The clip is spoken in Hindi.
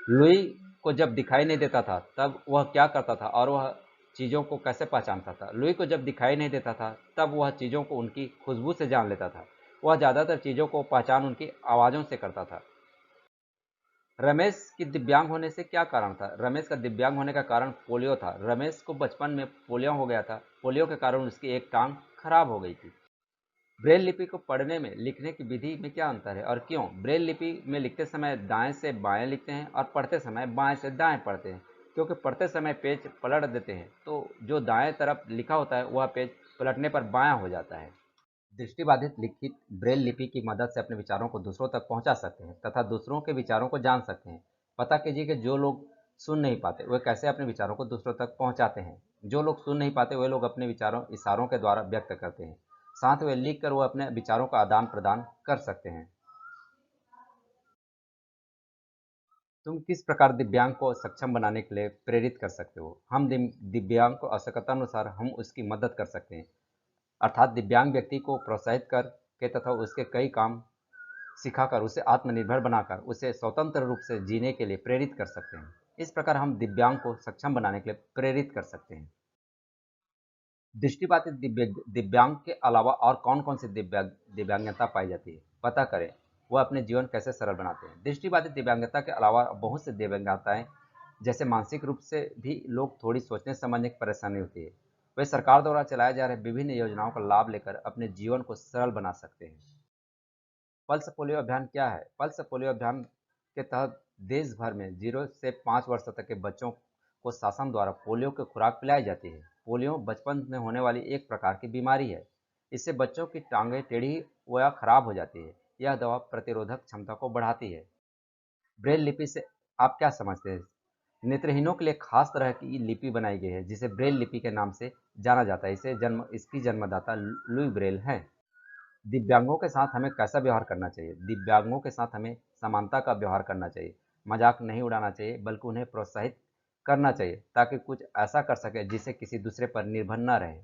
लुई को जब दिखाई नहीं देता था तब वह क्या करता था और वह चीज़ों को कैसे पहचानता था? लुई को जब दिखाई नहीं देता था तब वह चीज़ों को उनकी खुशबू से जान लेता था। वह ज़्यादातर चीज़ों को पहचान उनकी आवाज़ों से करता था। रमेश की दिव्यांग होने से क्या कारण था? रमेश का दिव्यांग होने का कारण पोलियो था। रमेश को बचपन में पोलियो हो गया था। पोलियो के कारण उसकी एक टांग खराब हो गई थी। ब्रेल लिपि को पढ़ने में लिखने की विधि में क्या अंतर है और क्यों? ब्रेल लिपि में लिखते समय दाएं से बाएं लिखते हैं और पढ़ते समय बाएं से दाएं पढ़ते हैं, क्योंकि पढ़ते समय पेज पलट देते हैं तो जो दाएं तरफ लिखा होता है वह पेज पलटने पर बायां हो जाता है। दृष्टिबाधित लिखित ब्रेल लिपि की मदद से अपने विचारों को दूसरों तक पहुंचा सकते हैं तथा दूसरों के विचारों को जान सकते हैं। पता कीजिए कि जो लोग सुन नहीं पाते वे कैसे अपने विचारों को दूसरों तक पहुंचाते हैं। जो लोग सुन नहीं पाते वे लोग अपने विचारों इशारों के द्वारा व्यक्त करते हैं। साथ वे लिख कर वो अपने विचारों का आदान प्रदान कर सकते हैं। तुम किस प्रकार दिव्यांग को सक्षम बनाने के लिए प्रेरित कर सकते हो? हम दिव्यांग को आवश्यकता अनुसार हम उसकी मदद कर सकते हैं, अर्थात दिव्यांग व्यक्ति को प्रोत्साहित करके तथा उसके कई काम सिखाकर उसे आत्मनिर्भर बनाकर उसे स्वतंत्र रूप से जीने के लिए प्रेरित कर सकते हैं। इस प्रकार हम दिव्यांग को सक्षम बनाने के लिए प्रेरित कर सकते हैं। दृष्टिबाधित दिव्यांग के अलावा और कौन कौन सी दिव्यांगता पाई जाती है, पता करें। वह अपने जीवन कैसे सरल बनाते हैं। दृष्टिबाधित दिव्यांगता के अलावा बहुत से दिव्यांगताएं जैसे मानसिक रूप से भी लोग थोड़ी सोचने समझने की परेशानी होती है, वे सरकार द्वारा चलाए जा रहे विभिन्न योजनाओं का लाभ लेकर अपने जीवन को सरल बना सकते हैं। पल्स पोलियो अभियान क्या है? पल्स पोलियो अभियान के तहत देश भर में 0 से 5 वर्ष तक के बच्चों को शासन द्वारा पोलियो की खुराक पिलाई जाती है। पोलियो बचपन में होने वाली एक प्रकार की बीमारी है। इससे बच्चों की टांगें टेढ़ी व या खराब हो जाती है। यह दवा प्रतिरोधक क्षमता को बढ़ाती है। ब्रेल लिपि से आप क्या समझते हैं? नेत्रहीनों के लिए खास तरह की लिपि बनाई गई है जिसे ब्रेल लिपि के नाम से जाना जाता है। इसकी जन्मदाता लुई ब्रेल हैं। दिव्यांगों के साथ हमें कैसा व्यवहार करना चाहिए? दिव्यांगों के साथ हमें समानता का व्यवहार करना चाहिए। मजाक नहीं उड़ाना चाहिए बल्कि उन्हें प्रोत्साहित करना चाहिए ताकि कुछ ऐसा कर सके जिससे किसी दूसरे पर निर्भर न रहे।